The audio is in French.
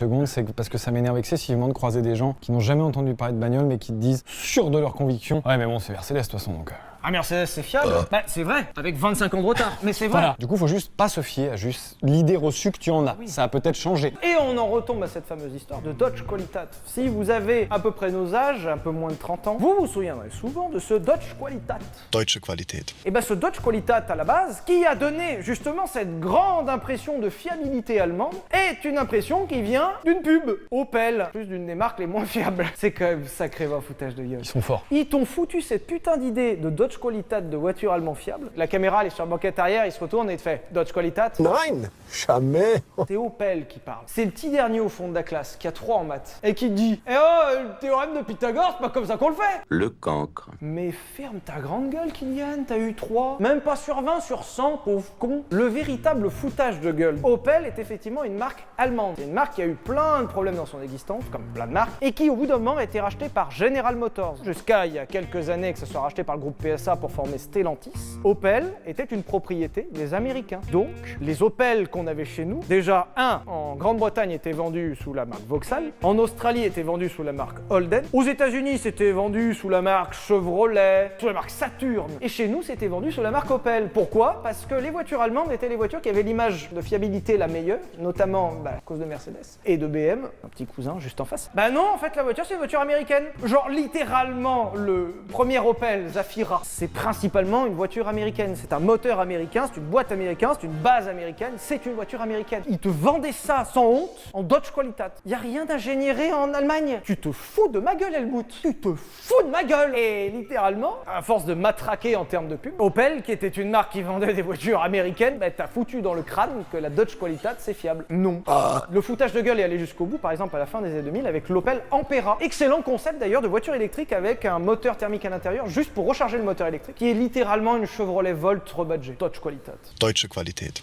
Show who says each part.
Speaker 1: Seconde, c'est parce que ça m'énerve excessivement de croiser des gens qui n'ont jamais entendu parler de bagnole mais qui te disent, sûrs de leurs convictions, ouais mais bon c'est Mercedes de toute façon donc...
Speaker 2: Ah, Mercedes, c'est fiable? Bah, c'est vrai, avec 25 ans de retard, mais c'est vrai.
Speaker 1: Voilà. Du coup, faut juste pas se fier à juste l'idée reçue que tu en as.
Speaker 2: Oui.
Speaker 1: Ça a peut-être changé.
Speaker 2: Et on en retombe à cette fameuse histoire de Dodge Qualitat. Si vous avez à peu près nos âges, un peu moins de 30 ans, vous vous souviendrez souvent de ce Dodge Qualitat.
Speaker 3: Deutsche Qualität.
Speaker 2: Et ben ce Dodge Qualitat à la base, qui a donné justement cette grande impression de fiabilité allemande, est une impression qui vient d'une pub. Opel, plus d'une des marques les moins fiables. C'est quand même sacrément foutage de gueule.
Speaker 1: Ils sont forts.
Speaker 2: Ils t'ont foutu cette putain d'idée de Dodge Qualitat de voiture allemand fiable. La caméra elle est sur la banquette arrière, il se retourne et il te fait Dodge Qualitat.
Speaker 3: Nein, jamais.
Speaker 2: C'est Opel qui parle. C'est le petit dernier au fond de la classe qui a 3 en maths et qui te dit eh oh, le théorème de Pythagore, c'est pas comme ça qu'on le fait.
Speaker 4: Le cancre.
Speaker 2: Mais ferme ta grande gueule, Kylian, t'as eu 3. Même pas sur 20, sur 100, pauvre con. Le véritable foutage de gueule. Opel est effectivement une marque allemande. C'est une marque qui a eu plein de problèmes dans son existence, comme plein de marques, et qui au bout d'un moment a été rachetée par General Motors. Jusqu'à il y a quelques années que ça soit racheté par le groupe PSA pour former Stellantis. Opel était une propriété des Américains. Donc, les Opel qu'on avait chez nous, déjà, en Grande-Bretagne étaient vendus sous la marque Vauxhall, en Australie étaient vendus sous la marque Holden, aux États-Unis c'était vendu sous la marque Chevrolet, sous la marque Saturn, et chez nous c'était vendu sous la marque Opel. Pourquoi? Parce que les voitures allemandes étaient les voitures qui avaient l'image de fiabilité la meilleure, notamment à cause de Mercedes et de BM, un petit cousin juste en face. Bah non, en fait la voiture c'est une voiture américaine. Genre littéralement le premier Opel Zafira, c'est principalement une voiture américaine. C'est un moteur américain, c'est une boîte américaine, c'est une base américaine, c'est une voiture américaine. Ils te vendaient ça sans honte en Dodge Qualitat. Y a rien d'ingénieré en Allemagne. Tu te fous de ma gueule, Helmut. Tu te fous de ma gueule. Et littéralement, à force de matraquer en termes de pub, Opel, qui était une marque qui vendait des voitures américaines, bah t'as foutu dans le crâne que la Dodge Qualitat c'est fiable. Non. Le foutage de gueule est allé jusqu'au bout, par exemple à la fin des années 2000 avec l'Opel Ampera. Excellent concept d'ailleurs de voiture électrique avec un moteur thermique à l'intérieur juste pour recharger le moteur électrique, qui est littéralement une Chevrolet Volt rebadgée. Dodge Qualitat.
Speaker 3: Deutsche Qualität.